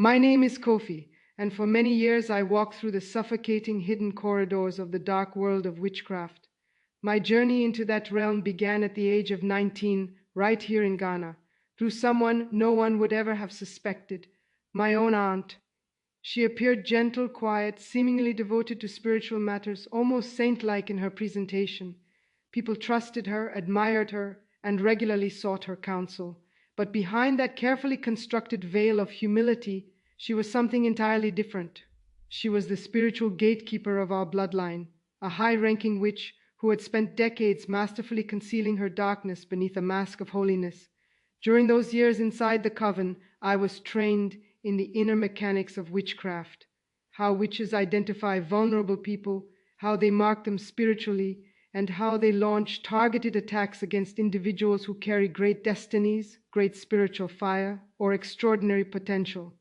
My name is Kofi, and for many years I walked through the suffocating hidden corridors of the dark world of witchcraft. My journey into that realm began at the age of 19, right here in Ghana, through someone no one would ever have suspected, my own aunt. She appeared gentle, quiet, seemingly devoted to spiritual matters, almost saint-like in her presentation. People trusted her, admired her, and regularly sought her counsel. But behind that carefully constructed veil of humility, she was something entirely different. She was the spiritual gatekeeper of our bloodline, a high-ranking witch who had spent decades masterfully concealing her darkness beneath a mask of holiness. During those years inside the coven, I was trained in the inner mechanics of witchcraft, how witches identify vulnerable people, how they mark them spiritually, and how they launch targeted attacks against individuals who carry great destinies, great spiritual fire, or extraordinary potential.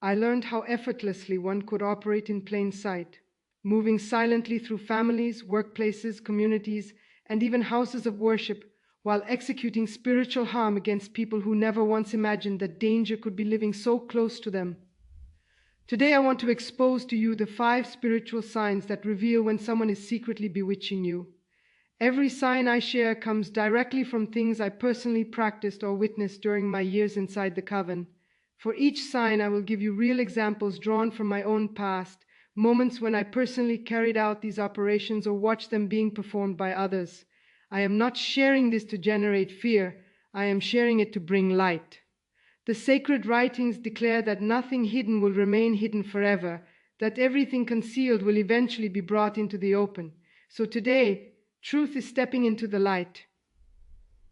I learned how effortlessly one could operate in plain sight, moving silently through families, workplaces, communities, and even houses of worship, while executing spiritual harm against people who never once imagined that danger could be living so close to them. Today I want to expose to you the 5 spiritual signs that reveal when someone is secretly bewitching you. Every sign I share comes directly from things I personally practiced or witnessed during my years inside the coven. For each sign I will give you real examples drawn from my own past, moments when I personally carried out these operations or watched them being performed by others. I am not sharing this to generate fear, I am sharing it to bring light. The sacred writings declare that nothing hidden will remain hidden forever, that everything concealed will eventually be brought into the open. So today, truth is stepping into the light.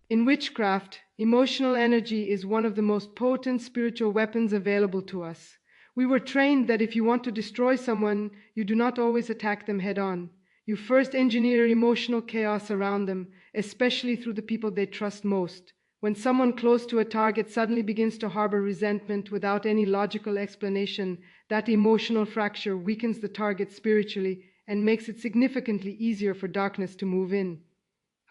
In witchcraft, emotional energy is one of the most potent spiritual weapons available to us. We were trained that if you want to destroy someone, you do not always attack them head on. You first engineer emotional chaos around them, especially through the people they trust most. When someone close to a target suddenly begins to harbor resentment without any logical explanation, that emotional fracture weakens the target spiritually and makes it significantly easier for darkness to move in.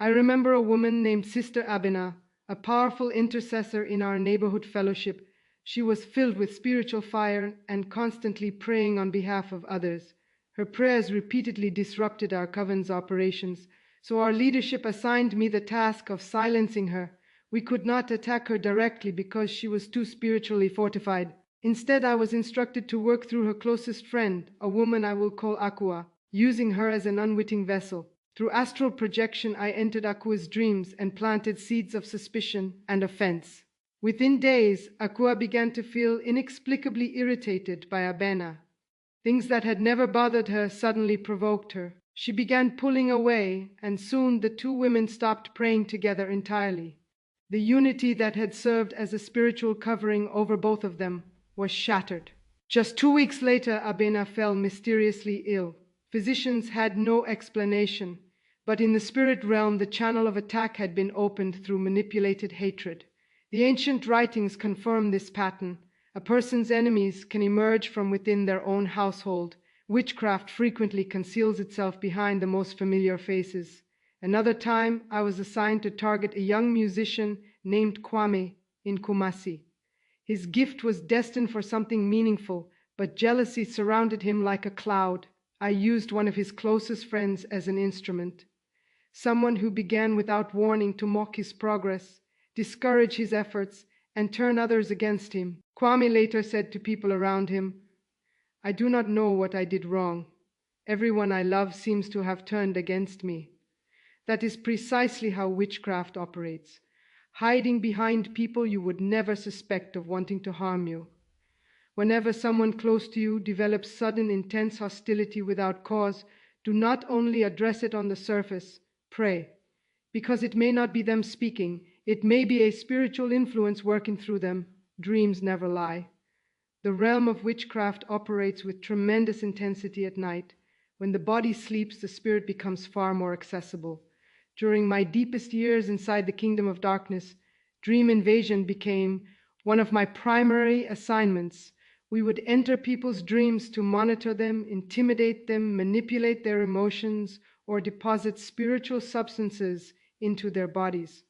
I remember a woman named Sister Abena, a powerful intercessor in our neighborhood fellowship. She was filled with spiritual fire and constantly praying on behalf of others. Her prayers repeatedly disrupted our coven's operations, so our leadership assigned me the task of silencing her. We could not attack her directly because she was too spiritually fortified. Instead, I was instructed to work through her closest friend, a woman I will call Aqua, using her as an unwitting vessel. Through astral projection, I entered Aqua's dreams and planted seeds of suspicion and offense. Within days, Aqua began to feel inexplicably irritated by Abena. Things that had never bothered her suddenly provoked her. She began pulling away, and soon the 2 women stopped praying together entirely. The unity that had served as a spiritual covering over both of them was shattered. Just 2 weeks later, Abena fell mysteriously ill. Physicians had no explanation, but in the spirit realm the channel of attack had been opened through manipulated hatred. The ancient writings confirm this pattern. A person's enemies can emerge from within their own household. Witchcraft frequently conceals itself behind the most familiar faces. Another time, I was assigned to target a young musician named Kwame in Kumasi. His gift was destined for something meaningful, but jealousy surrounded him like a cloud. I used one of his closest friends as an instrument, someone who began without warning to mock his progress, discourage his efforts, and turn others against him. Kwame later said to people around him, "I do not know what I did wrong. Everyone I love seems to have turned against me." That is precisely how witchcraft operates, hiding behind people you would never suspect of wanting to harm you. Whenever someone close to you develops sudden intense hostility without cause, do not only address it on the surface, pray. Because it may not be them speaking, it may be a spiritual influence working through them. Dreams never lie. The realm of witchcraft operates with tremendous intensity at night. When the body sleeps, the spirit becomes far more accessible. During my deepest years inside the kingdom of darkness, dream invasion became one of my primary assignments. We would enter people's dreams to monitor them, intimidate them, manipulate their emotions, or deposit spiritual substances into their bodies.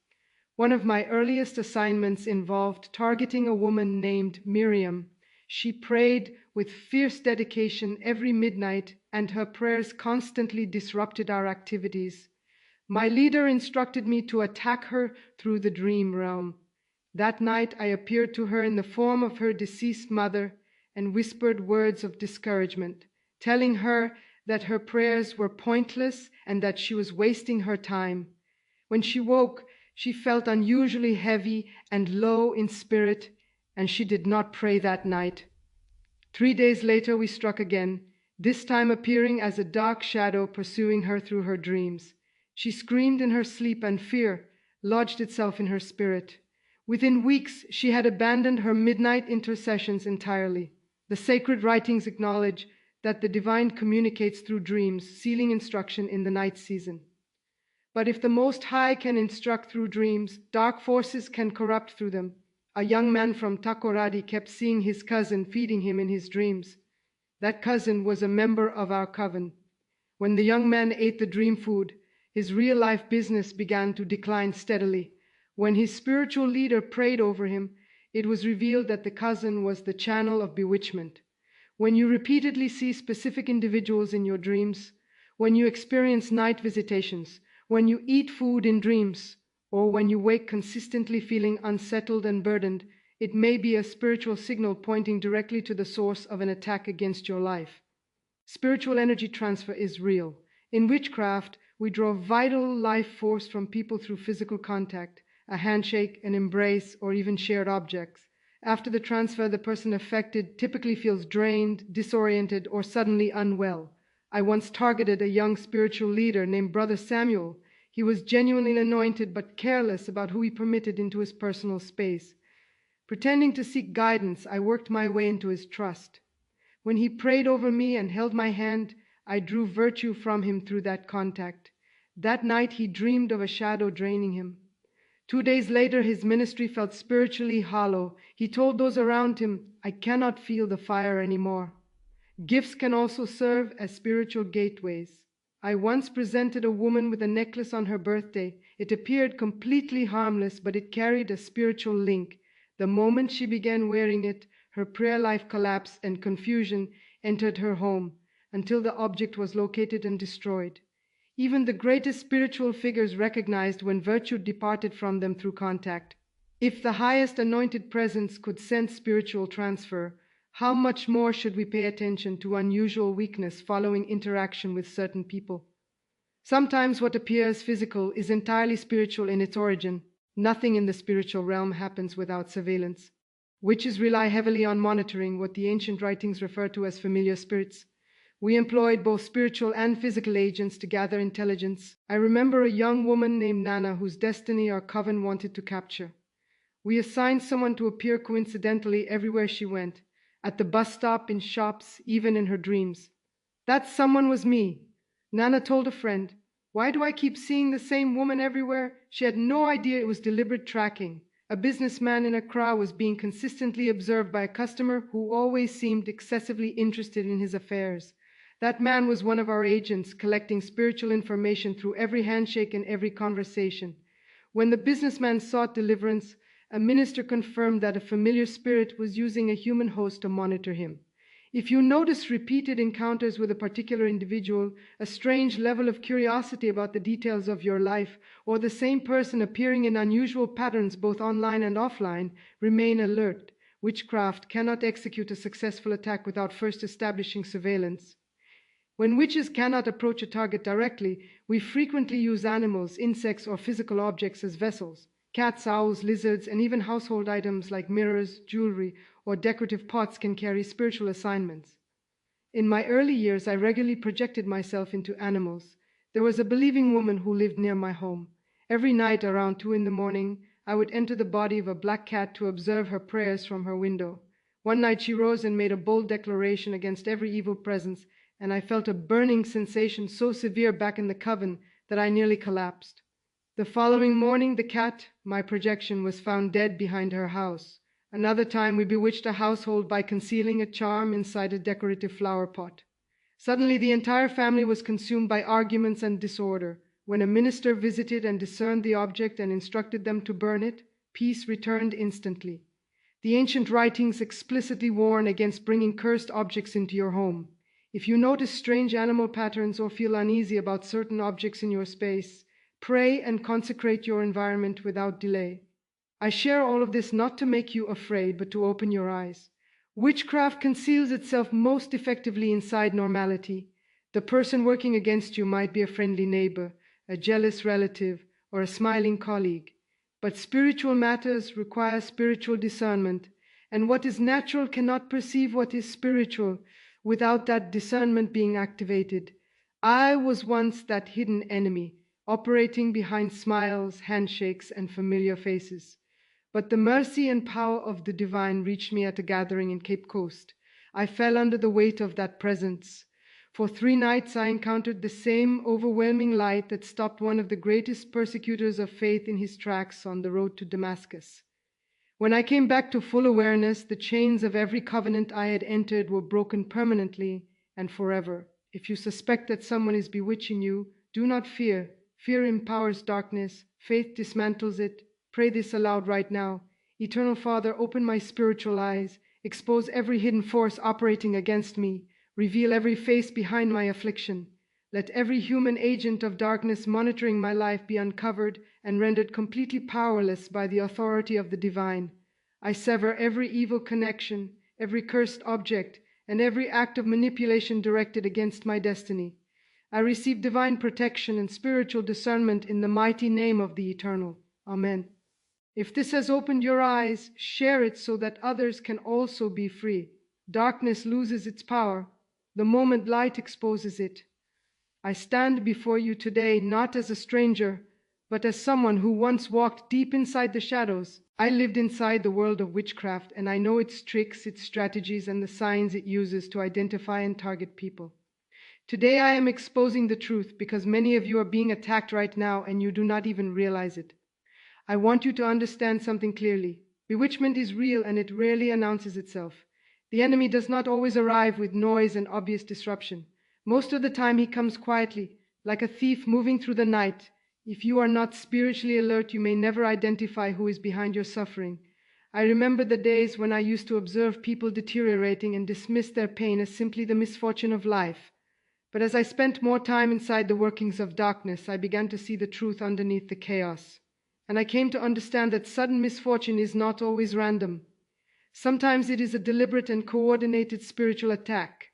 One of my earliest assignments involved targeting a woman named Miriam. She prayed with fierce dedication every midnight, and her prayers constantly disrupted our activities. My leader instructed me to attack her through the dream realm. That night I appeared to her in the form of her deceased mother and whispered words of discouragement, telling her that her prayers were pointless and that she was wasting her time. When she woke, she felt unusually heavy and low in spirit, and she did not pray that night. 3 days later we struck again, this time appearing as a dark shadow pursuing her through her dreams. She screamed in her sleep, and fear lodged itself in her spirit. Within weeks she had abandoned her midnight intercessions entirely. The sacred writings acknowledge that the divine communicates through dreams, sealing instruction in the night season. But if the Most High can instruct through dreams, dark forces can corrupt through them. A young man from Takoradi kept seeing his cousin feeding him in his dreams. That cousin was a member of our coven. When the young man ate the dream food, his real-life business began to decline steadily. When his spiritual leader prayed over him, it was revealed that the cousin was the channel of bewitchment. When you repeatedly see specific individuals in your dreams, when you experience night visitations, when you eat food in dreams, or when you wake consistently feeling unsettled and burdened, it may be a spiritual signal pointing directly to the source of an attack against your life. Spiritual energy transfer is real. In witchcraft, we draw vital life force from people through physical contact, a handshake, an embrace, or even shared objects. After the transfer, the person affected typically feels drained, disoriented, or suddenly unwell. I once targeted a young spiritual leader named Brother Samuel. He was genuinely anointed but careless about who he permitted into his personal space. Pretending to seek guidance, I worked my way into his trust. When he prayed over me and held my hand, I drew virtue from him through that contact. That night he dreamed of a shadow draining him. 2 days later, his ministry felt spiritually hollow. He told those around him, "I cannot feel the fire anymore." Gifts can also serve as spiritual gateways. I once presented a woman with a necklace on her birthday. It appeared completely harmless, but it carried a spiritual link. The moment she began wearing it, her prayer life collapsed and confusion entered her home until the object was located and destroyed. Even the greatest spiritual figures recognized when virtue departed from them through contact. If the highest anointed presence could sense spiritual transfer, how much more should we pay attention to unusual weakness following interaction with certain people? Sometimes what appears physical is entirely spiritual in its origin. Nothing in the spiritual realm happens without surveillance. Witches rely heavily on monitoring, what the ancient writings refer to as familiar spirits. We employed both spiritual and physical agents to gather intelligence. I remember a young woman named Nana whose destiny our coven wanted to capture. We assigned someone to appear coincidentally everywhere she went, at the bus stop, in shops, even in her dreams. That someone was me. Nana told a friend, "Why do I keep seeing the same woman everywhere?" She had no idea it was deliberate tracking. A businessman in Accra was being consistently observed by a customer who always seemed excessively interested in his affairs. That man was one of our agents, collecting spiritual information through every handshake and every conversation. When the businessman sought deliverance, a minister confirmed that a familiar spirit was using a human host to monitor him. If you notice repeated encounters with a particular individual, a strange level of curiosity about the details of your life, or the same person appearing in unusual patterns both online and offline, remain alert. Witchcraft cannot execute a successful attack without first establishing surveillance. When witches cannot approach a target directly, we frequently use animals, insects, or physical objects as vessels. Cats, owls, lizards, and even household items like mirrors, jewelry, or decorative pots can carry spiritual assignments. In my early years, I regularly projected myself into animals. There was a believing woman who lived near my home. Every night around 2 in the morning, I would enter the body of a black cat to observe her prayers from her window. One night she rose and made a bold declaration against every evil presence, and I felt a burning sensation so severe back in the coven that I nearly collapsed. The following morning, the cat, my projection, was found dead behind her house. Another time, we bewitched a household by concealing a charm inside a decorative flower pot. Suddenly, the entire family was consumed by arguments and disorder. When a minister visited and discerned the object and instructed them to burn it, peace returned instantly. The ancient writings explicitly warn against bringing cursed objects into your home. If you notice strange animal patterns or feel uneasy about certain objects in your space, pray and consecrate your environment without delay. I share all of this not to make you afraid, but to open your eyes. Witchcraft conceals itself most effectively inside normality. The person working against you might be a friendly neighbor, a jealous relative, or a smiling colleague. But spiritual matters require spiritual discernment, and what is natural cannot perceive what is spiritual without that discernment being activated. I was once that hidden enemy, operating behind smiles, handshakes, and familiar faces. But the mercy and power of the divine reached me at a gathering in Cape Coast. I fell under the weight of that presence. For 3 nights I encountered the same overwhelming light that stopped one of the greatest persecutors of faith in his tracks on the road to Damascus. When I came back to full awareness, the chains of every covenant I had entered were broken permanently and forever. If you suspect that someone is bewitching you, do not fear. Fear empowers darkness. Faith dismantles it. Pray this aloud right now. Eternal Father, open my spiritual eyes. Expose every hidden force operating against me. Reveal every face behind my affliction. Let every human agent of darkness monitoring my life be uncovered and rendered completely powerless by the authority of the divine. I sever every evil connection, every cursed object, and every act of manipulation directed against my destiny. I receive divine protection and spiritual discernment in the mighty name of the Eternal. Amen. If this has opened your eyes, share it so that others can also be free. Darkness loses its power the moment light exposes it. I stand before you today not as a stranger, but as someone who once walked deep inside the shadows. I lived inside the world of witchcraft, and I know its tricks, its strategies, and the signs it uses to identify and target people. Today I am exposing the truth because many of you are being attacked right now and you do not even realize it. I want you to understand something clearly. Bewitchment is real and it rarely announces itself. The enemy does not always arrive with noise and obvious disruption. Most of the time he comes quietly, like a thief moving through the night. If you are not spiritually alert, you may never identify who is behind your suffering. I remember the days when I used to observe people deteriorating and dismiss their pain as simply the misfortune of life. But as I spent more time inside the workings of darkness, I began to see the truth underneath the chaos. And I came to understand that sudden misfortune is not always random. Sometimes it is a deliberate and coordinated spiritual attack.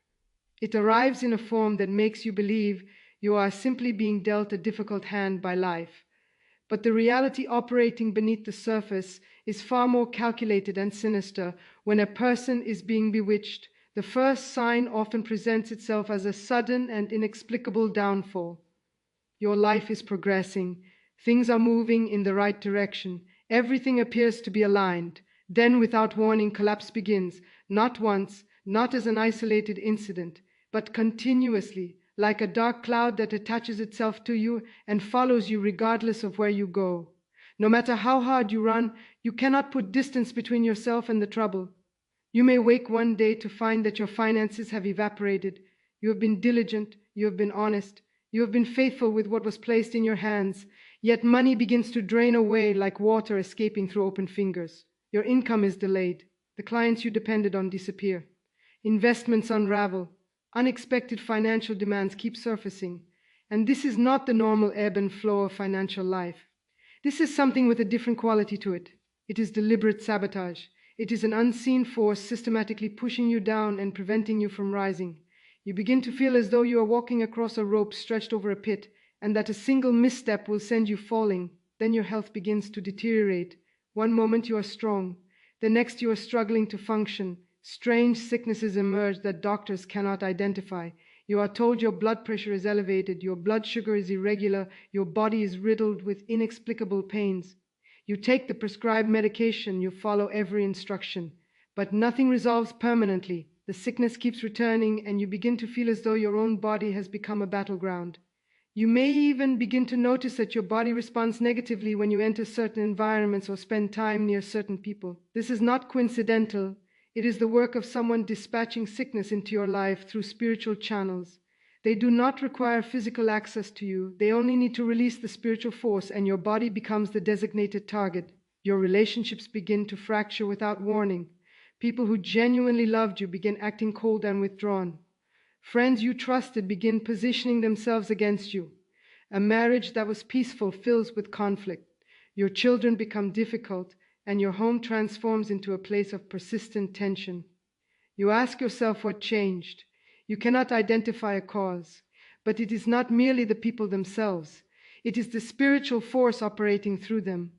It arrives in a form that makes you believe you are simply being dealt a difficult hand by life. But the reality operating beneath the surface is far more calculated and sinister. When a person is being bewitched, the first sign often presents itself as a sudden and inexplicable downfall. Your life is progressing. Things are moving in the right direction. Everything appears to be aligned. Then, without warning, collapse begins, not once, not as an isolated incident, but continuously, like a dark cloud that attaches itself to you and follows you regardless of where you go. No matter how hard you run, you cannot put distance between yourself and the trouble. You may wake one day to find that your finances have evaporated. You have been diligent, you have been honest, you have been faithful with what was placed in your hands, yet money begins to drain away like water escaping through open fingers. Your income is delayed. The clients you depended on disappear. Investments unravel. Unexpected financial demands keep surfacing. And this is not the normal ebb and flow of financial life. This is something with a different quality to it. It is deliberate sabotage. It is an unseen force systematically pushing you down and preventing you from rising. You begin to feel as though you are walking across a rope stretched over a pit, and that a single misstep will send you falling. Then your health begins to deteriorate. One moment you are strong, the next you are struggling to function. Strange sicknesses emerge that doctors cannot identify. You are told your blood pressure is elevated, your blood sugar is irregular, your body is riddled with inexplicable pains. You take the prescribed medication, you follow every instruction, but nothing resolves permanently. The sickness keeps returning and you begin to feel as though your own body has become a battleground. You may even begin to notice that your body responds negatively when you enter certain environments or spend time near certain people. This is not coincidental. It is the work of someone dispatching sickness into your life through spiritual channels. They do not require physical access to you. They only need to release the spiritual force and your body becomes the designated target. Your relationships begin to fracture without warning. People who genuinely loved you begin acting cold and withdrawn. Friends you trusted begin positioning themselves against you. A marriage that was peaceful fills with conflict. Your children become difficult, and your home transforms into a place of persistent tension. You ask yourself what changed. You cannot identify a cause, but it is not merely the people themselves. It is the spiritual force operating through them.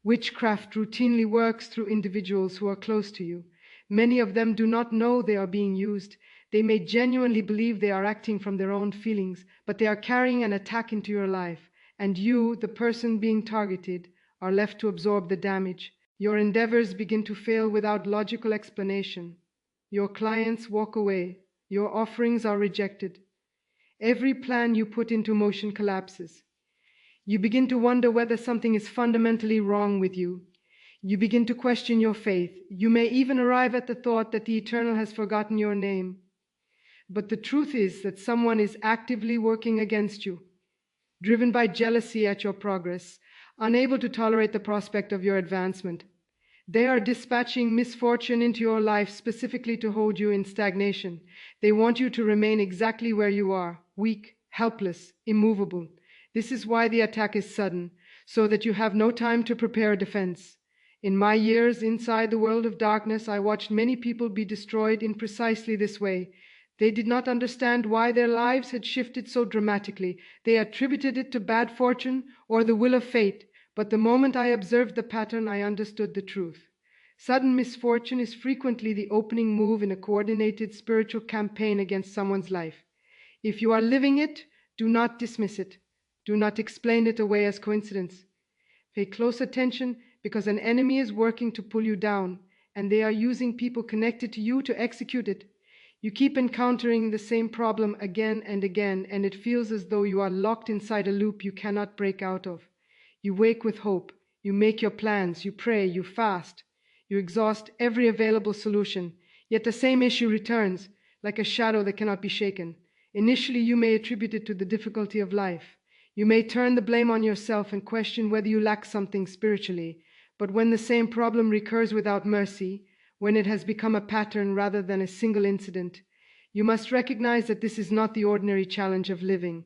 Witchcraft routinely works through individuals who are close to you. Many of them do not know they are being used. They may genuinely believe they are acting from their own feelings, but they are carrying an attack into your life, and you, the person being targeted, are left to absorb the damage. Your endeavors begin to fail without logical explanation. Your clients walk away. Your offerings are rejected. Every plan you put into motion collapses. You begin to wonder whether something is fundamentally wrong with you. You begin to question your faith. You may even arrive at the thought that the Eternal has forgotten your name. But the truth is that someone is actively working against you, driven by jealousy at your progress, unable to tolerate the prospect of your advancement. They are dispatching misfortune into your life specifically to hold you in stagnation. They want you to remain exactly where you are, weak, helpless, immovable. This is why the attack is sudden, so that you have no time to prepare a defense. In my years inside the world of darkness, I watched many people be destroyed in precisely this way. They did not understand why their lives had shifted so dramatically. They attributed it to bad fortune or the will of fate. But the moment I observed the pattern, I understood the truth. Sudden misfortune is frequently the opening move in a coordinated spiritual campaign against someone's life. If you are living it, do not dismiss it. Do not explain it away as coincidence. Pay close attention, because an enemy is working to pull you down, and they are using people connected to you to execute it. You keep encountering the same problem again and again, and it feels as though you are locked inside a loop you cannot break out of. You wake with hope. You make your plans. You pray. You fast. You exhaust every available solution. Yet the same issue returns, like a shadow that cannot be shaken. Initially, you may attribute it to the difficulty of life. You may turn the blame on yourself and question whether you lack something spiritually. But when the same problem recurs without mercy, when it has become a pattern rather than a single incident, you must recognize that this is not the ordinary challenge of living.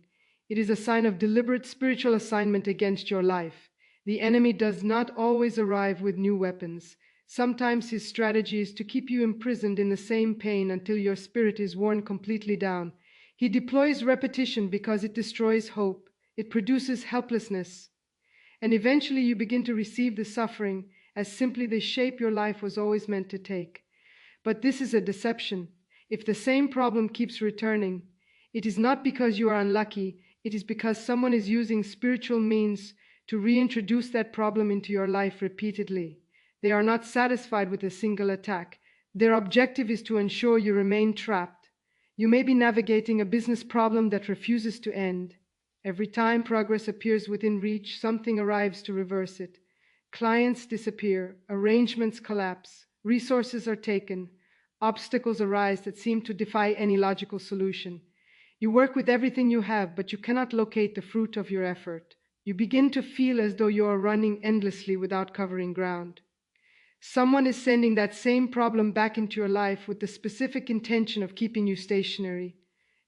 It is a sign of deliberate spiritual assignment against your life. The enemy does not always arrive with new weapons. Sometimes his strategy is to keep you imprisoned in the same pain until your spirit is worn completely down. He deploys repetition because it destroys hope. It produces helplessness. And eventually you begin to receive the suffering as simply the shape your life was always meant to take. But this is a deception. If the same problem keeps returning, it is not because you are unlucky. It is because someone is using spiritual means to reintroduce that problem into your life repeatedly. They are not satisfied with a single attack. Their objective is to ensure you remain trapped. You may be navigating a business problem that refuses to end. Every time progress appears within reach, something arrives to reverse it. Clients disappear, arrangements collapse, resources are taken, obstacles arise that seem to defy any logical solution. You work with everything you have, but you cannot locate the fruit of your effort. You begin to feel as though you are running endlessly without covering ground. Someone is sending that same problem back into your life with the specific intention of keeping you stationary.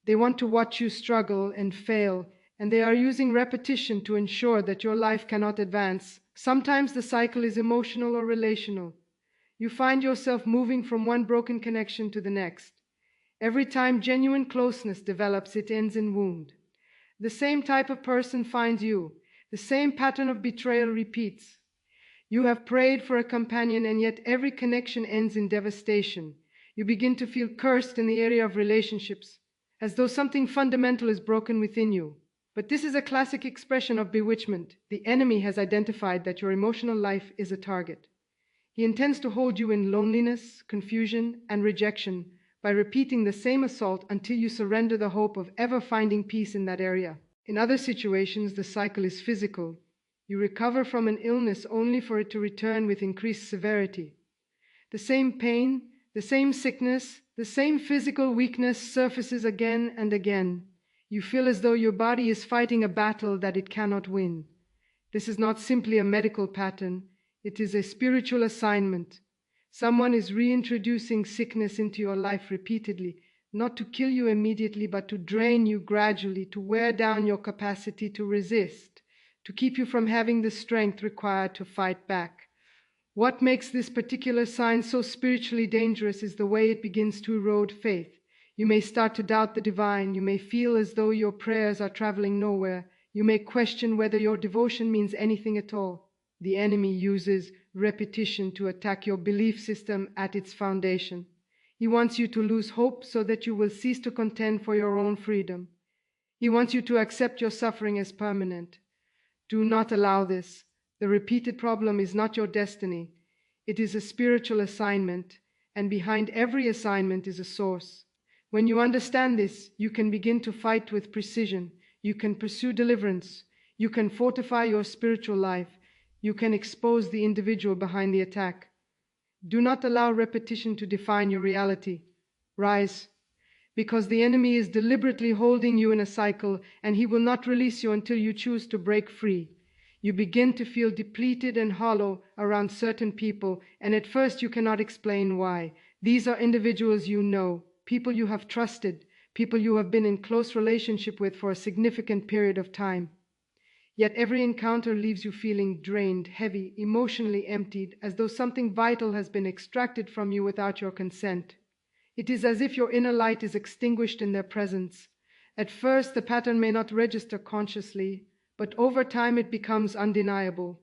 They want to watch you struggle and fail, and they are using repetition to ensure that your life cannot advance. Sometimes the cycle is emotional or relational. You find yourself moving from one broken connection to the next. Every time genuine closeness develops, it ends in wound. The same type of person finds you. The same pattern of betrayal repeats. You have prayed for a companion, and yet every connection ends in devastation. You begin to feel cursed in the area of relationships, as though something fundamental is broken within you. But this is a classic expression of bewitchment. The enemy has identified that your emotional life is a target. He intends to hold you in loneliness, confusion, and rejection by repeating the same assault until you surrender the hope of ever finding peace in that area. In other situations, the cycle is physical. You recover from an illness only for it to return with increased severity. The same pain, the same sickness, the same physical weakness surfaces again and again. You feel as though your body is fighting a battle that it cannot win. This is not simply a medical pattern. It is a spiritual assignment. Someone is reintroducing sickness into your life repeatedly, not to kill you immediately, but to drain you gradually, to wear down your capacity to resist, to keep you from having the strength required to fight back. What makes this particular sign so spiritually dangerous is the way it begins to erode faith. You may start to doubt the divine. You may feel as though your prayers are traveling nowhere. You may question whether your devotion means anything at all. The enemy uses repetition to attack your belief system at its foundation. He wants you to lose hope so that you will cease to contend for your own freedom. He wants you to accept your suffering as permanent. Do not allow this. The repeated problem is not your destiny. It is a spiritual assignment, and behind every assignment is a source. When you understand this, you can begin to fight with precision. You can pursue deliverance. You can fortify your spiritual life. You can expose the individual behind the attack. Do not allow repetition to define your reality. Rise, because the enemy is deliberately holding you in a cycle, and he will not release you until you choose to break free. You begin to feel depleted and hollow around certain people, and at first you cannot explain why. These are individuals you know, people you have trusted, people you have been in close relationship with for a significant period of time. Yet every encounter leaves you feeling drained, heavy, emotionally emptied, as though something vital has been extracted from you without your consent. It is as if your inner light is extinguished in their presence. At first, the pattern may not register consciously, but over time it becomes undeniable.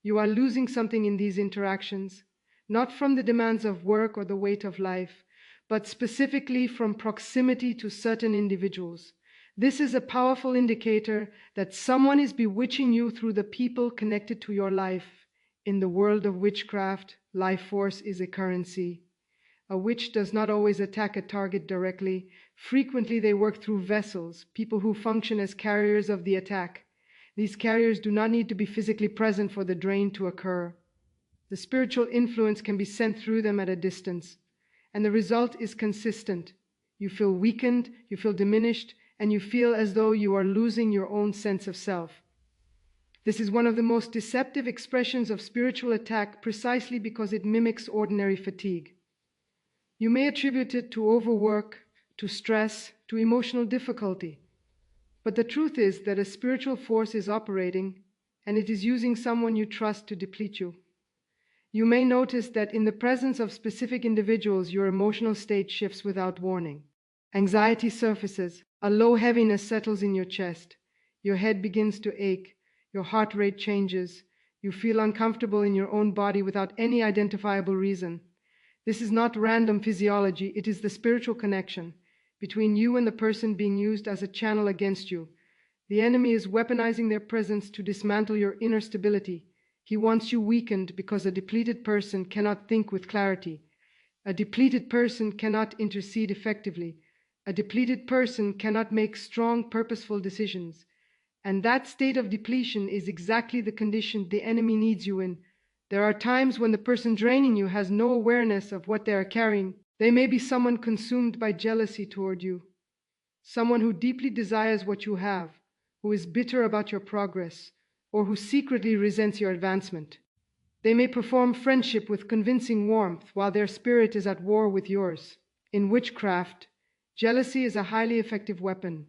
You are losing something in these interactions, not from the demands of work or the weight of life, but specifically from proximity to certain individuals. This is a powerful indicator that someone is bewitching you through the people connected to your life. In the world of witchcraft, life force is a currency. A witch does not always attack a target directly. Frequently they work through vessels, people who function as carriers of the attack. These carriers do not need to be physically present for the drain to occur. The spiritual influence can be sent through them at a distance, and the result is consistent. You feel weakened, you feel diminished, and you feel as though you are losing your own sense of self. This is one of the most deceptive expressions of spiritual attack precisely because it mimics ordinary fatigue. You may attribute it to overwork, to stress, to emotional difficulty. But the truth is that a spiritual force is operating, and it is using someone you trust to deplete you. You may notice that in the presence of specific individuals, your emotional state shifts without warning. Anxiety surfaces, a low heaviness settles in your chest, your head begins to ache, your heart rate changes, you feel uncomfortable in your own body without any identifiable reason. This is not random physiology, it is the spiritual connection between you and the person being used as a channel against you. The enemy is weaponizing their presence to dismantle your inner stability. He wants you weakened because a depleted person cannot think with clarity. A depleted person cannot intercede effectively. A depleted person cannot make strong, purposeful decisions. And that state of depletion is exactly the condition the enemy needs you in. There are times when the person draining you has no awareness of what they are carrying. They may be someone consumed by jealousy toward you, someone who deeply desires what you have, who is bitter about your progress, or who secretly resents your advancement. They may perform friendship with convincing warmth while their spirit is at war with yours. In witchcraft, jealousy is a highly effective weapon.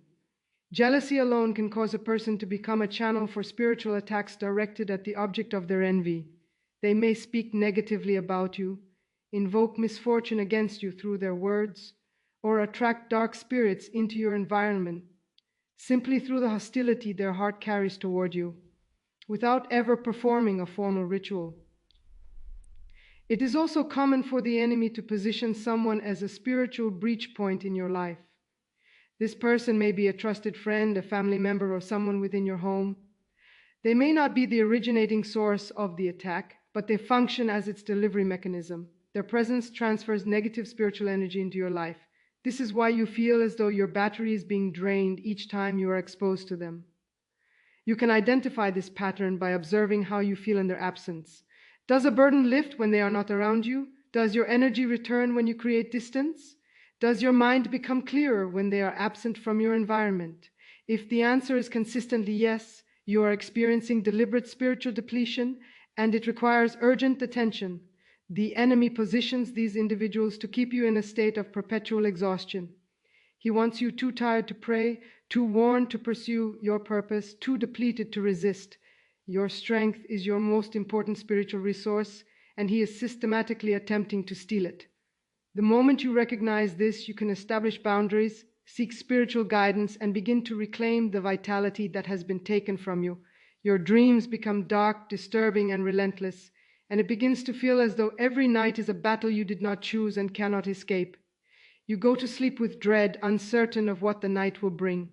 Jealousy alone can cause a person to become a channel for spiritual attacks directed at the object of their envy. They may speak negatively about you, invoke misfortune against you through their words, or attract dark spirits into your environment simply through the hostility their heart carries toward you, without ever performing a formal ritual. It is also common for the enemy to position someone as a spiritual breach point in your life. This person may be a trusted friend, a family member, or someone within your home. They may not be the originating source of the attack, but they function as its delivery mechanism. Their presence transfers negative spiritual energy into your life. This is why you feel as though your battery is being drained each time you are exposed to them. You can identify this pattern by observing how you feel in their absence. Does a burden lift when they are not around you? Does your energy return when you create distance? Does your mind become clearer when they are absent from your environment? If the answer is consistently yes, you are experiencing deliberate spiritual depletion, and it requires urgent attention. The enemy positions these individuals to keep you in a state of perpetual exhaustion. He wants you too tired to pray, too worn to pursue your purpose, too depleted to resist. Your strength is your most important spiritual resource, and he is systematically attempting to steal it. The moment you recognize this, you can establish boundaries, seek spiritual guidance, and begin to reclaim the vitality that has been taken from you. Your dreams become dark, disturbing, and relentless, and it begins to feel as though every night is a battle you did not choose and cannot escape. You go to sleep with dread, uncertain of what the night will bring.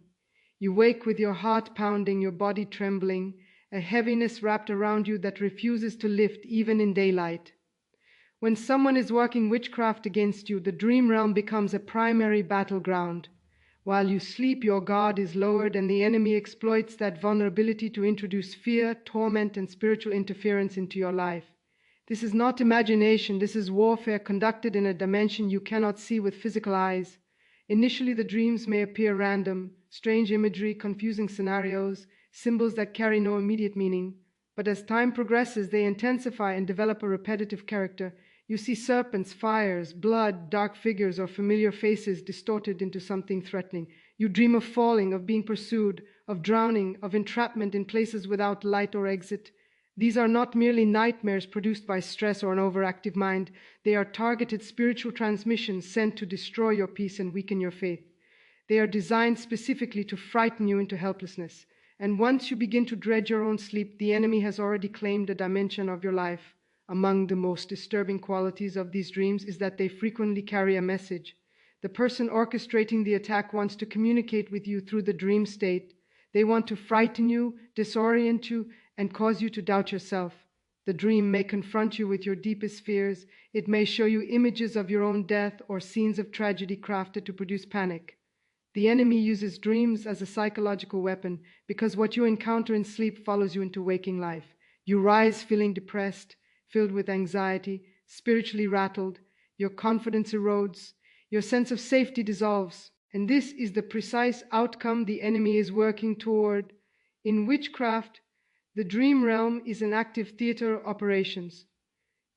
You wake with your heart pounding, your body trembling, a heaviness wrapped around you that refuses to lift even in daylight. When someone is working witchcraft against you, the dream realm becomes a primary battleground. While you sleep, your guard is lowered, and the enemy exploits that vulnerability to introduce fear, torment, and spiritual interference into your life. This is not imagination, this is warfare conducted in a dimension you cannot see with physical eyes. Initially, the dreams may appear random, strange imagery, confusing scenarios, symbols that carry no immediate meaning. But as time progresses, they intensify and develop a repetitive character. You see serpents, fires, blood, dark figures, or familiar faces distorted into something threatening. You dream of falling, of being pursued, of drowning, of entrapment in places without light or exit. These are not merely nightmares produced by stress or an overactive mind. They are targeted spiritual transmissions sent to destroy your peace and weaken your faith. They are designed specifically to frighten you into helplessness. And once you begin to dread your own sleep, the enemy has already claimed a dimension of your life. Among the most disturbing qualities of these dreams is that they frequently carry a message. The person orchestrating the attack wants to communicate with you through the dream state. They want to frighten you, disorient you, and cause you to doubt yourself. The dream may confront you with your deepest fears. It may show you images of your own death or scenes of tragedy crafted to produce panic. The enemy uses dreams as a psychological weapon because what you encounter in sleep follows you into waking life. You rise feeling depressed, filled with anxiety, spiritually rattled. Your confidence erodes. Your sense of safety dissolves. And this is the precise outcome the enemy is working toward. In witchcraft, the dream realm is an active theater of operations.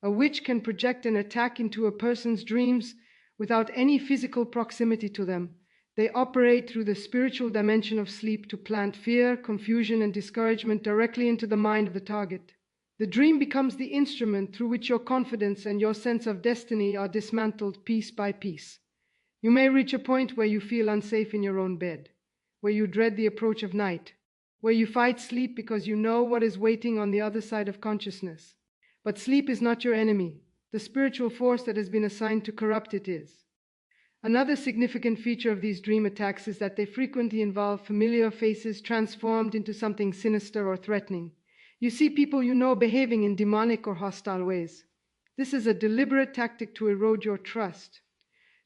A witch can project an attack into a person's dreams without any physical proximity to them. They operate through the spiritual dimension of sleep to plant fear, confusion, and discouragement directly into the mind of the target. The dream becomes the instrument through which your confidence and your sense of destiny are dismantled piece by piece. You may reach a point where you feel unsafe in your own bed, where you dread the approach of night, where you fight sleep because you know what is waiting on the other side of consciousness. But sleep is not your enemy. The spiritual force that has been assigned to corrupt it is. Another significant feature of these dream attacks is that they frequently involve familiar faces transformed into something sinister or threatening. You see people you know behaving in demonic or hostile ways. This is a deliberate tactic to erode your trust,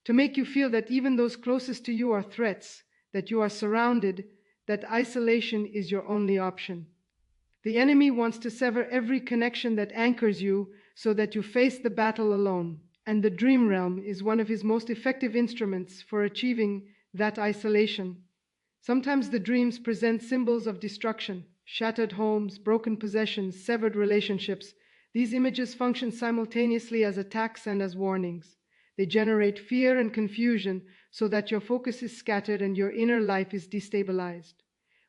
to make you feel that even those closest to you are threats, that you are surrounded, that isolation is your only option. The enemy wants to sever every connection that anchors you so that you face the battle alone. And the dream realm is one of his most effective instruments for achieving that isolation. Sometimes the dreams present symbols of destruction, shattered homes, broken possessions, severed relationships. These images function simultaneously as attacks and as warnings. They generate fear and confusion so that your focus is scattered and your inner life is destabilized.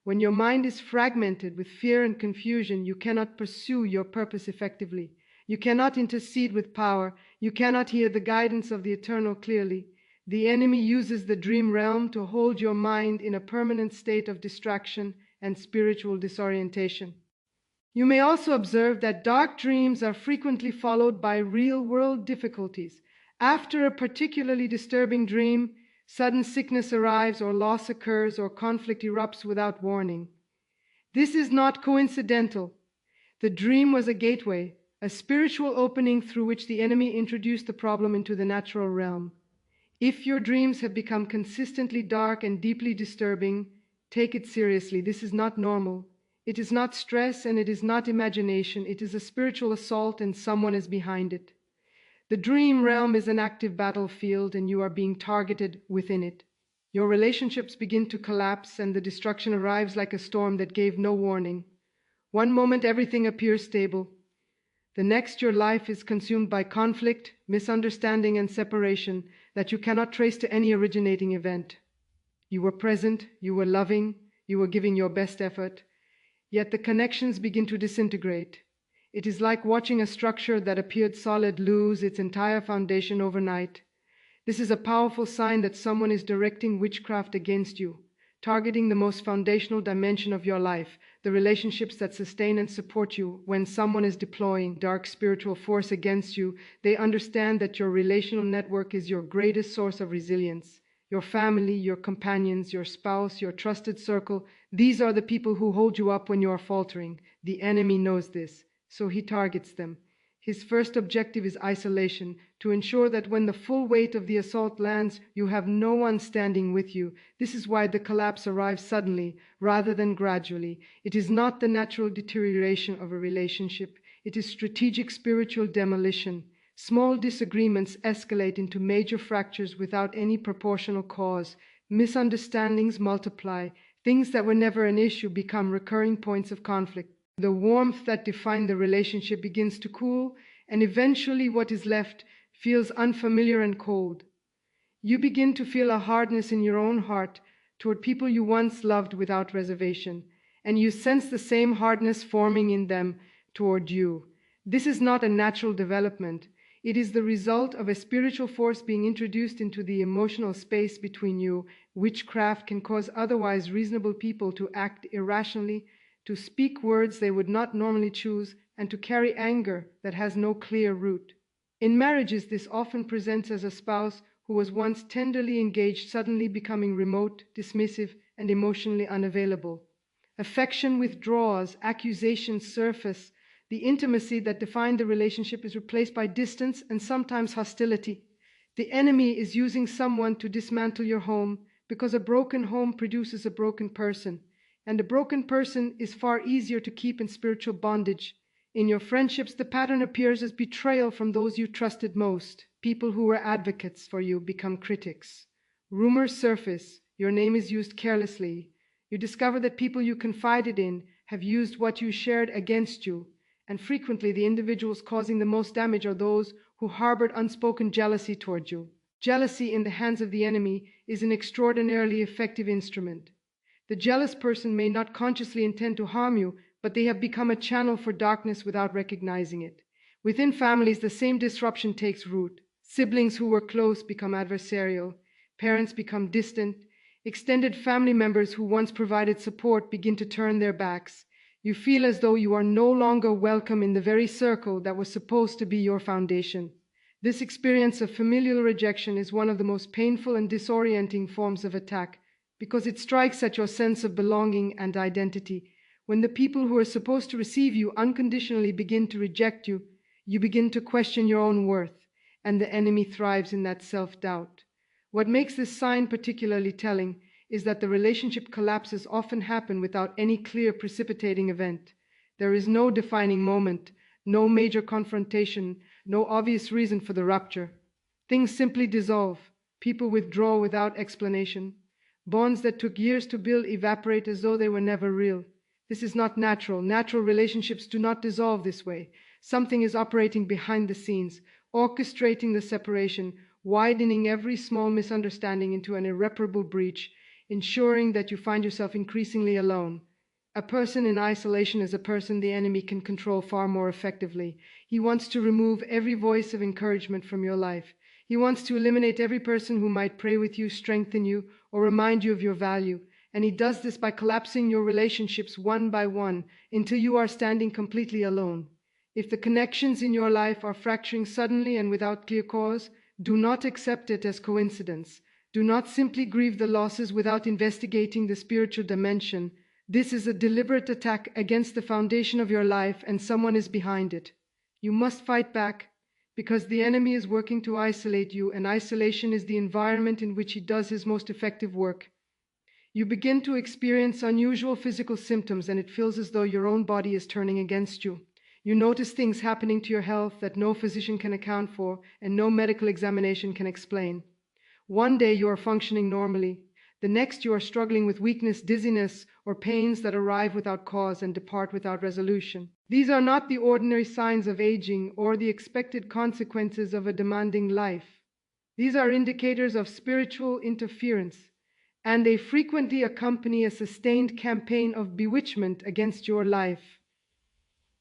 When your mind is fragmented with fear and confusion, you cannot pursue your purpose effectively. You cannot intercede with power. You cannot hear the guidance of the eternal clearly. The enemy uses the dream realm to hold your mind in a permanent state of distraction and spiritual disorientation. You may also observe that dark dreams are frequently followed by real-world difficulties. After a particularly disturbing dream, sudden sickness arrives or loss occurs or conflict erupts without warning. This is not coincidental. The dream was a gateway, a spiritual opening through which the enemy introduced the problem into the natural realm. If your dreams have become consistently dark and deeply disturbing, take it seriously. This is not normal. It is not stress and it is not imagination. It is a spiritual assault and someone is behind it. The dream realm is an active battlefield and you are being targeted within it. Your relationships begin to collapse and the destruction arrives like a storm that gave no warning. One moment everything appears stable. The next, your life is consumed by conflict, misunderstanding, and separation that you cannot trace to any originating event. You were present, you were loving, you were giving your best effort, yet the connections begin to disintegrate. It is like watching a structure that appeared solid lose its entire foundation overnight. This is a powerful sign that someone is directing witchcraft against you, targeting the most foundational dimension of your life, the relationships that sustain and support you. When someone is deploying dark spiritual force against you, they understand that your relational network is your greatest source of resilience. Your family, your companions, your spouse, your trusted circle, these are the people who hold you up when you are faltering. The enemy knows this, so he targets them. His first objective is isolation, to ensure that when the full weight of the assault lands, you have no one standing with you. This is why the collapse arrives suddenly, rather than gradually. It is not the natural deterioration of a relationship. It is strategic spiritual demolition. Small disagreements escalate into major fractures without any proportional cause. Misunderstandings multiply. Things that were never an issue become recurring points of conflict. The warmth that defined the relationship begins to cool, and eventually what is left feels unfamiliar and cold. You begin to feel a hardness in your own heart toward people you once loved without reservation, and you sense the same hardness forming in them toward you. This is not a natural development. It is the result of a spiritual force being introduced into the emotional space between you. Witchcraft can cause otherwise reasonable people to act irrationally, to speak words they would not normally choose, and to carry anger that has no clear root. In marriages, this often presents as a spouse who was once tenderly engaged suddenly becoming remote, dismissive, and emotionally unavailable. Affection withdraws, accusations surface. The intimacy that defined the relationship is replaced by distance and sometimes hostility. The enemy is using someone to dismantle your home, because a broken home produces a broken person. And a broken person is far easier to keep in spiritual bondage. In your friendships, the pattern appears as betrayal from those you trusted most. People who were advocates for you become critics. Rumors surface. Your name is used carelessly. You discover that people you confided in have used what you shared against you. And frequently, the individuals causing the most damage are those who harbored unspoken jealousy toward you. Jealousy in the hands of the enemy is an extraordinarily effective instrument. The jealous person may not consciously intend to harm you, but they have become a channel for darkness without recognizing it. Within families, the same disruption takes root. Siblings who were close become adversarial. Parents become distant. Extended family members who once provided support begin to turn their backs. You feel as though you are no longer welcome in the very circle that was supposed to be your foundation. This experience of familial rejection is one of the most painful and disorienting forms of attack, because it strikes at your sense of belonging and identity. When the people who are supposed to receive you unconditionally begin to reject you, you begin to question your own worth, and the enemy thrives in that self-doubt. What makes this sign particularly telling is that the relationship collapses often happen without any clear precipitating event. There is no defining moment, no major confrontation, no obvious reason for the rupture. Things simply dissolve. People withdraw without explanation. Bonds that took years to build evaporate as though they were never real. This is not natural. Natural relationships do not dissolve this way. Something is operating behind the scenes, orchestrating the separation, widening every small misunderstanding into an irreparable breach, ensuring that you find yourself increasingly alone. A person in isolation is a person the enemy can control far more effectively. He wants to remove every voice of encouragement from your life. He wants to eliminate every person who might pray with you, strengthen you, or remind you of your value. And he does this by collapsing your relationships one by one until you are standing completely alone. If the connections in your life are fracturing suddenly and without clear cause, do not accept it as coincidence. Do not simply grieve the losses without investigating the spiritual dimension. This is a deliberate attack against the foundation of your life, and someone is behind it. You must fight back, because the enemy is working to isolate you, and isolation is the environment in which he does his most effective work. You begin to experience unusual physical symptoms, and it feels as though your own body is turning against you. You notice things happening to your health that no physician can account for and no medical examination can explain. One day you are functioning normally. The next you are struggling with weakness, dizziness, or pains that arrive without cause and depart without resolution. These are not the ordinary signs of aging or the expected consequences of a demanding life. These are indicators of spiritual interference, and they frequently accompany a sustained campaign of bewitchment against your life.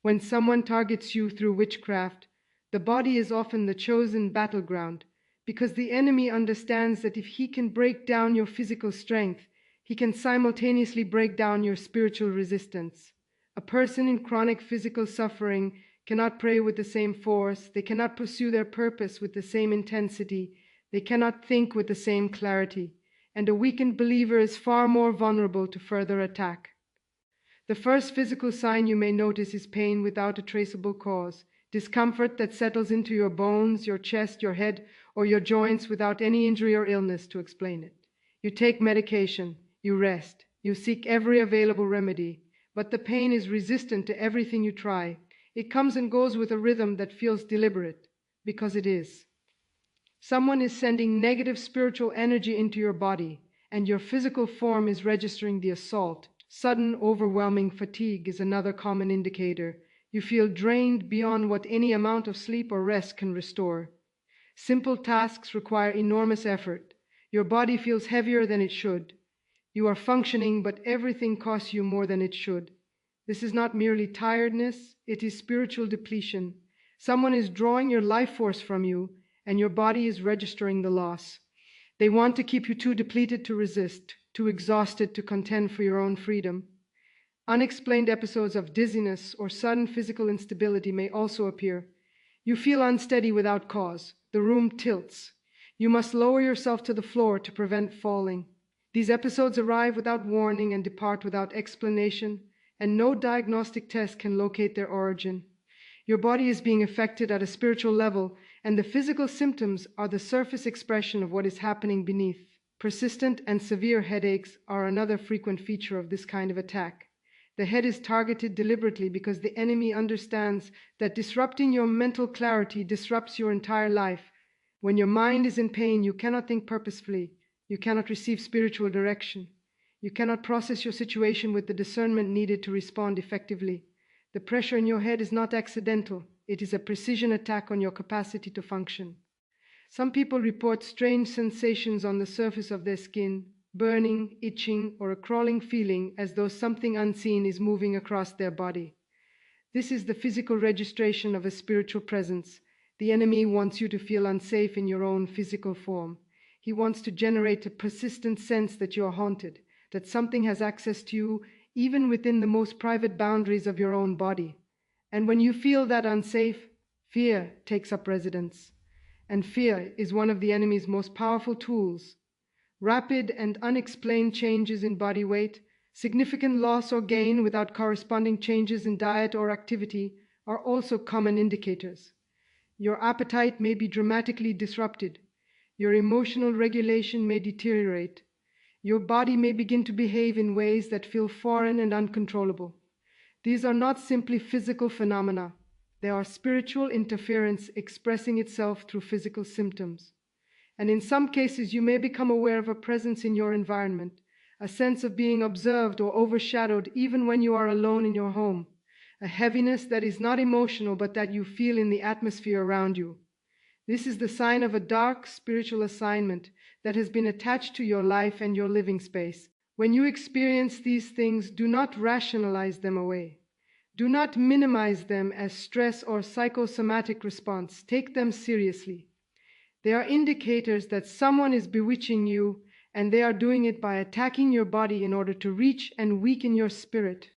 When someone targets you through witchcraft, the body is often the chosen battleground, because the enemy understands that if he can break down your physical strength, he can simultaneously break down your spiritual resistance. A person in chronic physical suffering cannot pray with the same force, they cannot pursue their purpose with the same intensity, they cannot think with the same clarity, and a weakened believer is far more vulnerable to further attack. The first physical sign you may notice is pain without a traceable cause, discomfort that settles into your bones, your chest, your head, or your joints without any injury or illness to explain it. You take medication, you rest, you seek every available remedy, but the pain is resistant to everything you try. It comes and goes with a rhythm that feels deliberate, because it is. Someone is sending negative spiritual energy into your body, and your physical form is registering the assault. Sudden, overwhelming fatigue is another common indicator. You feel drained beyond what any amount of sleep or rest can restore. Simple tasks require enormous effort. Your body feels heavier than it should. You are functioning, but everything costs you more than it should. This is not merely tiredness, it is spiritual depletion. Someone is drawing your life force from you, and your body is registering the loss. They want to keep you too depleted to resist, too exhausted to contend for your own freedom. Unexplained episodes of dizziness or sudden physical instability may also appear. You feel unsteady without cause. The room tilts. You must lower yourself to the floor to prevent falling. These episodes arrive without warning and depart without explanation, and no diagnostic test can locate their origin. Your body is being affected at a spiritual level, and the physical symptoms are the surface expression of what is happening beneath. Persistent and severe headaches are another frequent feature of this kind of attack. The head is targeted deliberately because the enemy understands that disrupting your mental clarity disrupts your entire life. When your mind is in pain, you cannot think purposefully. You cannot receive spiritual direction. You cannot process your situation with the discernment needed to respond effectively. The pressure in your head is not accidental. It is a precision attack on your capacity to function. Some people report strange sensations on the surface of their skin, burning, itching, or a crawling feeling as though something unseen is moving across their body. This is the physical registration of a spiritual presence. The enemy wants you to feel unsafe in your own physical form. He wants to generate a persistent sense that you are haunted, that something has access to you even within the most private boundaries of your own body. And when you feel that unsafe, fear takes up residence. And fear is one of the enemy's most powerful tools. Rapid and unexplained changes in body weight, significant loss or gain without corresponding changes in diet or activity are also common indicators. Your appetite may be dramatically disrupted. Your emotional regulation may deteriorate. Your body may begin to behave in ways that feel foreign and uncontrollable. These are not simply physical phenomena. They are spiritual interference expressing itself through physical symptoms. And in some cases, you may become aware of a presence in your environment, a sense of being observed or overshadowed even when you are alone in your home, a heaviness that is not emotional but that you feel in the atmosphere around you. This is the sign of a dark spiritual assignment that has been attached to your life and your living space. When you experience these things, do not rationalize them away. Do not minimize them as stress or psychosomatic response. Take them seriously. They are indicators that someone is bewitching you, and they are doing it by attacking your body in order to reach and weaken your spirit.